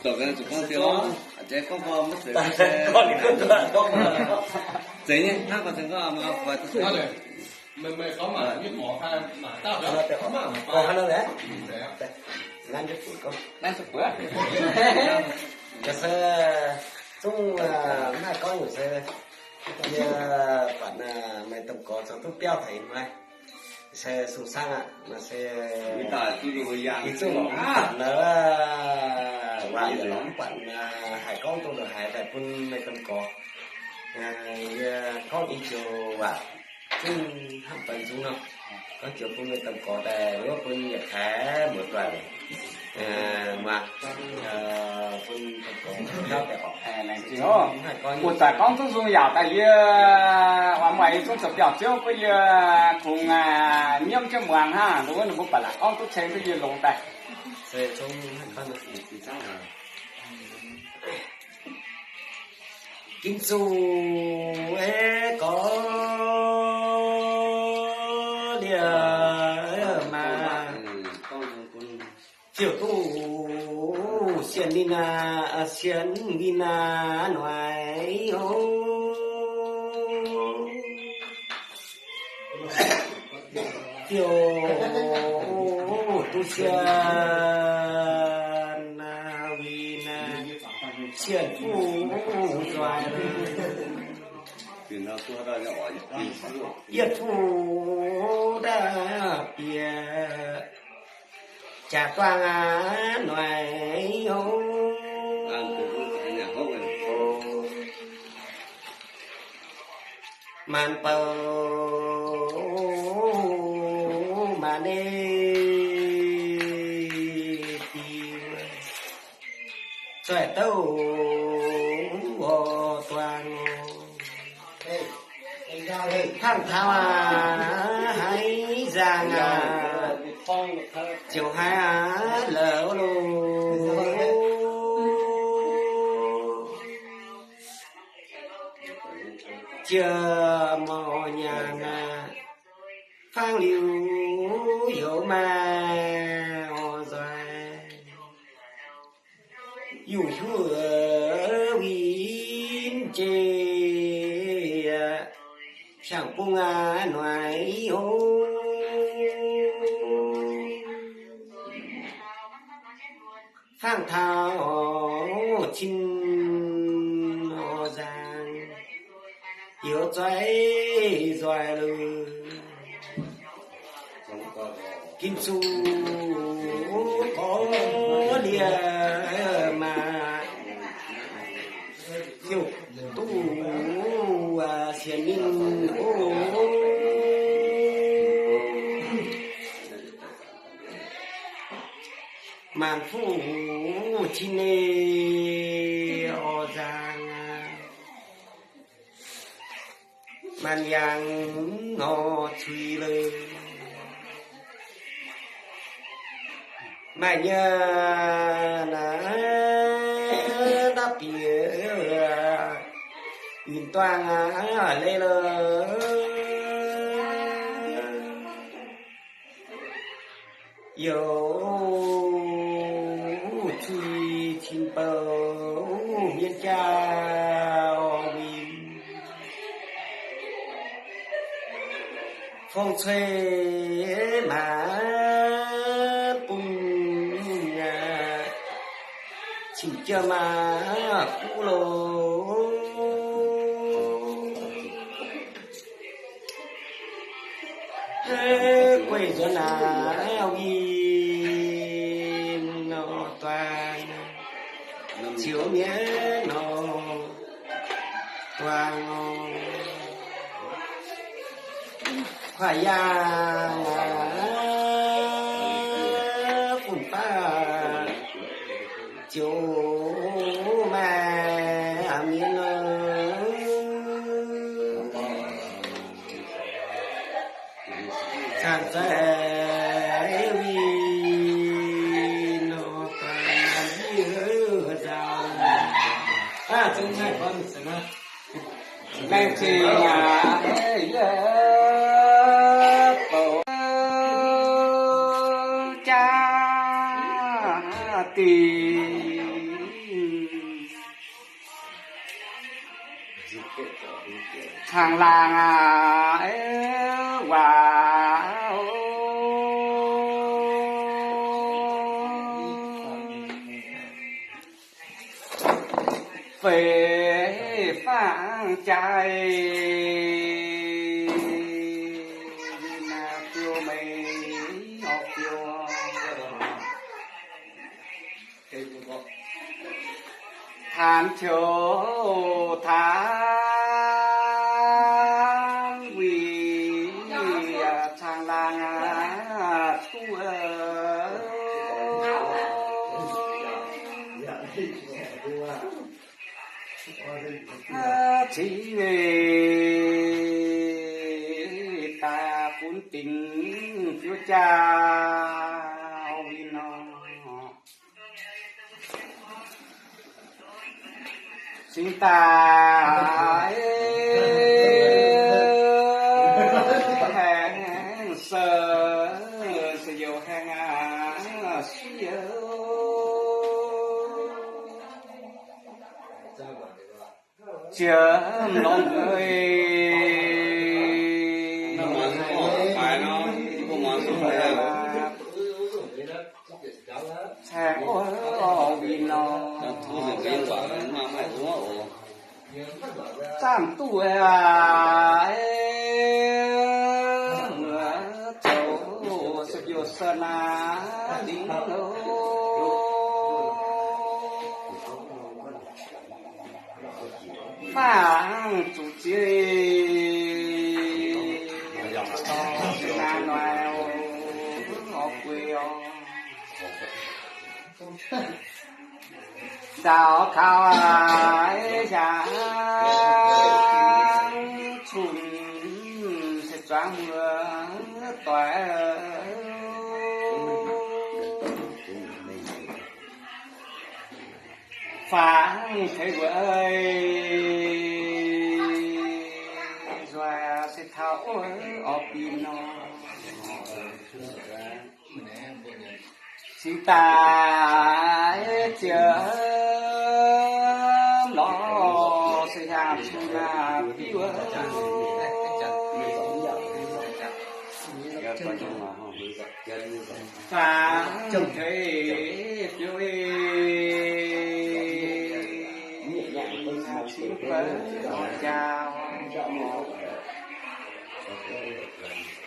Tao cái chụp con tiêu, chế có mất rồi. Con thì cứ con Chế nhé, nó còn từng có mà phải Nó rồi. Mình có mà cái mỏ khai mà tao đó. còn hai nữa đấy làm cho tuổi con đang chụp quá. cái xe chung hai con của xe như bạn mày tổng có cho tôi béo thấy mày xe sùng sang ạ mà xe Bây giờ tôi được dạng. cái chung bạn nó và giờ nó bạn hải con tôi được hải tại quân mày tổng có con đi chiều vào chung hấp bánh chung không có chiều quân mày tổng có tại nếu quân nhật khá một lần mà quân tổng có giao để họ này chị hả? Một tại con tôi dùng giả tại vì ở ngoài trong tập biểu trước bây giờ cùng nhâm cho mường ha đúng không? Một phần là con tôi xem cái gì lồng tại xe chung con được thì sao là kim su ấy có địa mà chiều tu xiên đi na ngoài ô chiều tu xiên vì na xiên phu doài Thì nó tua ra nhỏ yết phu đã bia chả toang ngoài ô màn bầu mà đê tiêu xoay tâu hồ toàn thằng thao hãy giang chiều hai lỡ lô chưa mò nhà phang liu hiểu mà rồi dù chúa vin chê chẳng bung ngoài ô phang thao chinh giang yếu cháy doài lư kim su có địa mà siêu tu xiên minh ô màn phu chi nê o giang màn yang ngọ truy lơ mà nhớ là đáp bìa nhìn toang lê lơ yêu truy chim bầu miên chào mình phong thuê mà chỉ cho mà cũ lô quay cho nào ghi nó toàn chiếu nhé nó toàn phải ya phun pa chiếu mà miên chẳng sẽ vì nó toàn như giàu chúng hai con sẽ nói này thì tổ cha tì hàng làng và về phang trái na tiêu mây học tiêu than chiều than vì thằng làng tu chỉ người ta cuốn tình phiêu trao vì nó xin ta hẹn sơ sẽ vô hẹn siêu chớm lòng người phải nó có món số này sẽ có vì nó thu được cái quả mà phải đúng trăm tuổi châu sẽ vô sơn đi đâu phang chủ chế ngàn loài học quê sao khao ai cha chun sẽ choáng mưa tỏi phang thấy vơi rồi sẽ tháo ở pin nó chúng ta chờ nó sẽ làm chúng ta biết phá thấy phiêu xin chào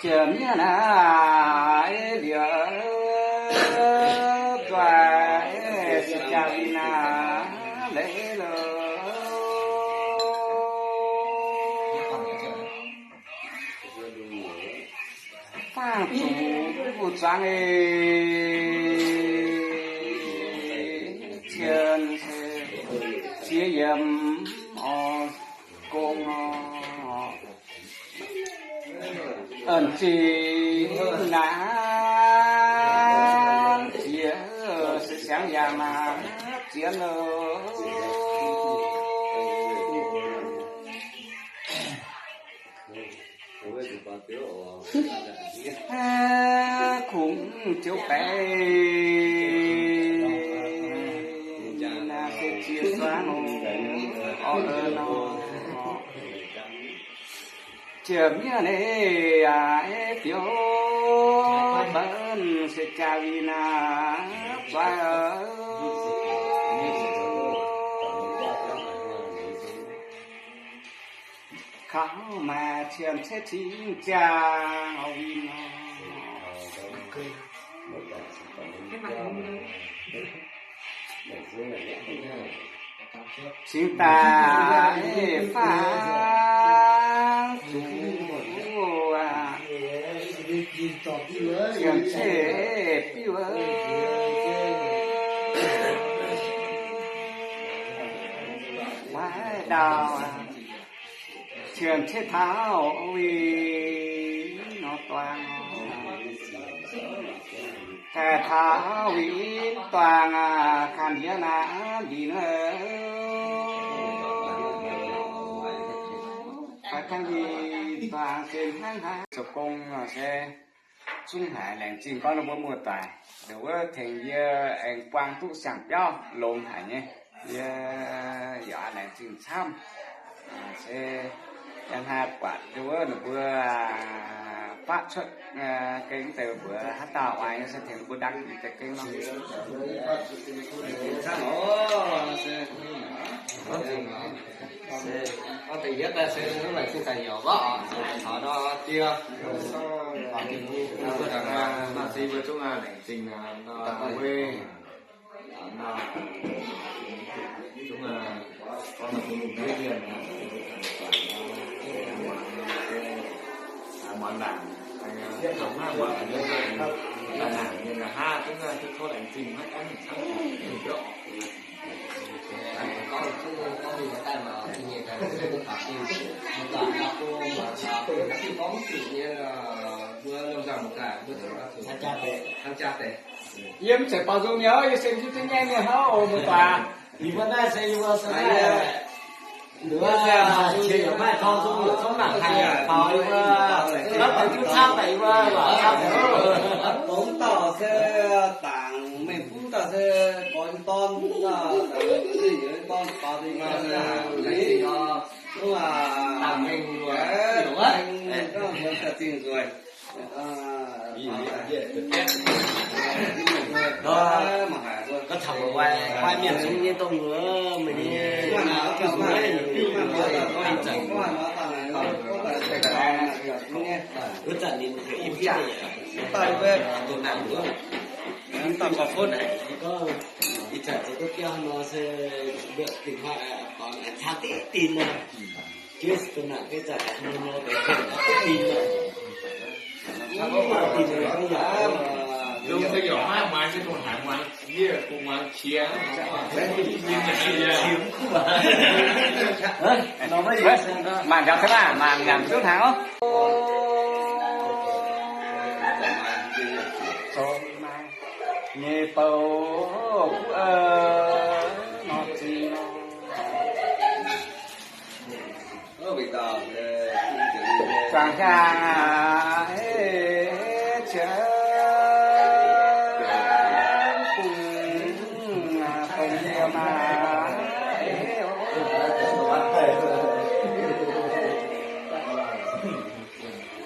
chấm nhá na liệu toại chào na lễ lơ phang chủ bộ trang chân chia yếm công ẩn chỉ na chia sự sáng giang mà chia lơ cũng chiếu bé là cái chia xóa nó chấm như này phiếu bên sẽ trao đi na và khảo mà chuyện sẽ chính chào vì nó chúng ta phá chuyện sẽ biểu quá đau chuyện sẽ tháo vì nó toàn cái tháo vì toàn khăn địa na đi nữa phải khăn gì toàn trên hàng hàng chụp công sẽ trung hải làng trình có nó muốn mua tài nếu thành giờ anh quang tu sản cho lồng hải nhé giờ làng trình xong sẽ em hai quả chúa nó vừa phát xuất cái từ vừa hát tàu ai nó sẽ thành vừa đăng cái kênh nó sao nó có thể nhất là sẽ nó lại không phải nhỏ vợ họ đó kia họ thì nó vừa rằng mà gì vừa chúng này tình nó quê nó chúng là con là cùng với tiền món đảng tiếp tục hai quả là đảng nên là ha cũng là chúng tôi lại tìm hết các hình thức có gì cái mà kinh nghiệm cái cũng phải một là các cô mà các cái có tự nhiên là vừa lâu dài một cái vừa tham gia tệ yếm sẽ bao dung nhớ y xem chứ tiếng nghe nghe hả ồ một tòa thì vẫn đang xây vừa xây nữa chỉ có mai con dung được sống là hay hỏi nó phải chút sao vậy mà sao thế cũng tao sẽ tặng mình cũng tao sẽ con con gì vậy con có gì mà lấy đúng là tặng mình rồi đúng á nó muốn thật tình rồi đó có thằng quay miệng xuống như tôm nữa mình đi cái xuống đấy có hình chẳng cứ trận đi phải im cái này tay về tôi làm nữa tầm vào phút này có đi chợ thì có kia nó sẽ được tình họ còn thang tí tin này chứ tôi làm cái chợ nó để tin này dùng cái giỏ hai ngoài cái thùng hải ngoài kia cùng ngoài chia nó mới màn gặp thế mà màn gặp trước hả nghe bầu nó gì nó bị tao chàng ca chớ cùng nhiều mà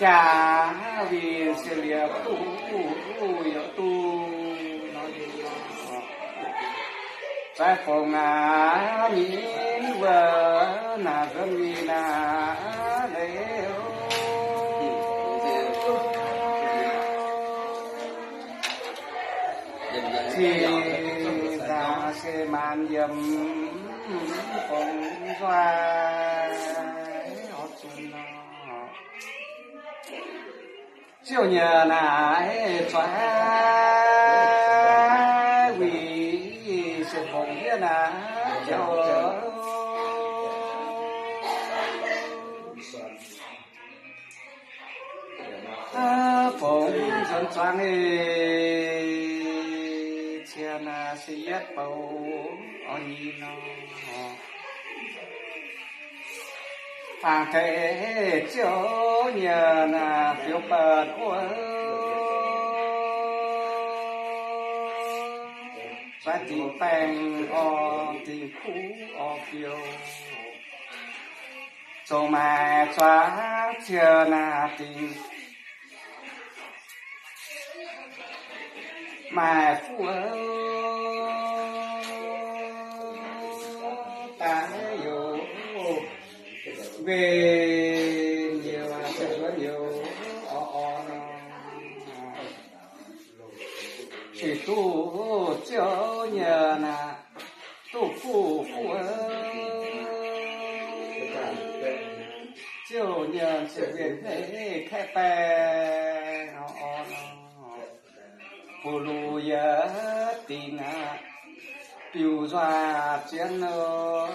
cha vì sự liệp tu trái phòng nhìn vợ là dân gì là thì ra sẽ man dầm phòng xoay họ chung nó chiều nhờ này xoay vì sự phòng biết là chiều phòng dân xoay na si yết bầu oni nó phàng thế chỗ nhờ là phiếu bờ ôi và tình bèn o tình cũ o phiếu cho mà xóa chưa là tình mà phụ ta yêu về nhiều sẽ có nhiều chỉ tu cho nhờ là tu phụ phụ chiều nhờ sự việc thế khẽ bè phù lu yết tình biểu doa chiến nô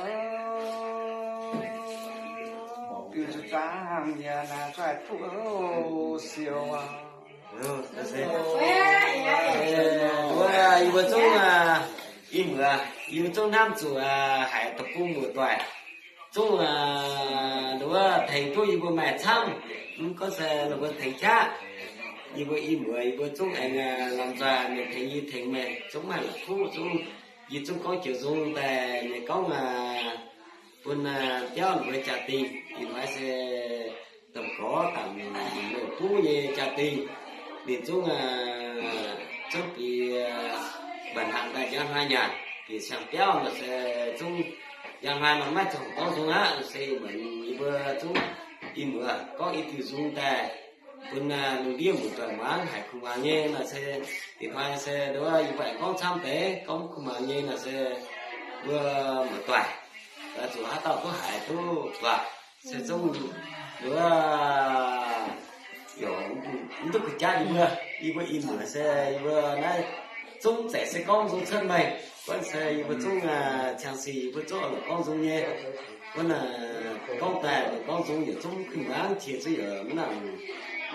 biểu trang nhà na doa tu siêu vừa trong vừa trong nam chủ hải tập cung một tuổi trong đúng là thầy tôi vừa mẹ chăm có sẽ là vừa thầy cha như vậy vừa chúng anh làm ra mình thấy như thế mẹ chúng mà là khu chúng như chúng có chịu dùngแต่này có mà quân cháu với cha ti thì phải sẽ tầm có tầm người phú về cha ti thì chúng trước thì bản hàng tại giang hai nhà thì sang cháu là sẽ chúng giang hai mà mắt chồng có xuống á sẽ mình vừa chúng im vừa có ít thì dùng ta quân đầu tiên một tuần máng hải không mà nghe là sẽ thì phải sẽ đó như vậy có trăm tế có không mà nghe là sẽ vừa một tuần và chủ hát tàu có hải tu và sẽ dùng nữa kiểu lúc cái cha đi vừa im vừa sẽ vừa này chúng sẽ con dùng chân mày vẫn sẽ vừa chúng chàng xì vừa chỗ là con dùng nhẹ vẫn là con tài và con dùng để chúng khi mà chỉ chỉ ở nó làm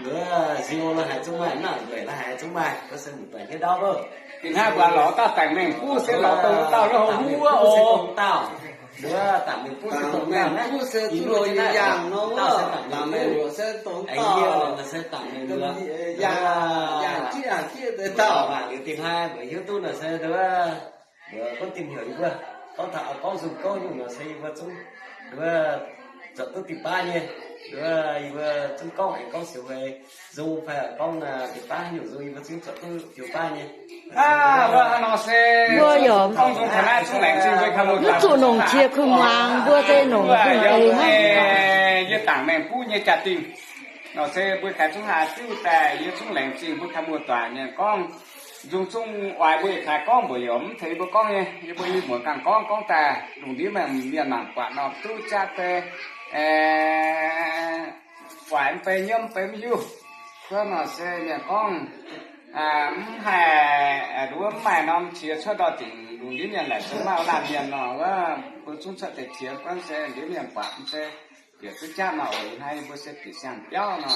nữa riêu là hai chúng mày nó vậy là hai chúng mày có sẽ một vài cái đó thôi thì hai quả lọ ta tặng mình phu sẽ lọ tàu tàu nó không mua ô tao nữa tặng mình phu sẽ tặng mình đấy phu sẽ tu rồi dạng nó tao sẽ tặng làm mình mình sẽ tốn ấy tao là sẽ tặng mình nữa dạng kia để tao và cái tìm hai bởi yếu tố là sẽ nữa con tìm hiểu vừa con thảo con dùng con dùng là xây vừa chúng nữa chọn tôi tìm ba nhé nữa chúng con xỉu về dù phải là con là tìm ba nhiều rồi vừa chúng chọn tôi tiểu ba nhé vâng nó sẽ không dùng khả năng chúng lại chơi với khả năng nó tụ nồng chia không mang vừa dây nồng không ấy ha như tặng mình phu như chặt tình nó sẽ với khả chúng hà tiêu tài như chúng lệnh trình với tham mưu tòa nhà con dùng chung ngoài với khả con bởi ốm thấy bố con nghe như bởi một càng con ta đúng tí mà miền nặng quả nó tu cha tê quả em phê nhâm phê mi du cho nó sẽ nhà con hà đúng mà nó chia cho đó tỉnh đúng tí miền lại số màu làm miền nó và bố chúng sẽ thể chia con sẽ tí miền quả sẽ việc cứ cha nào hay bố sẽ chỉ sang béo nó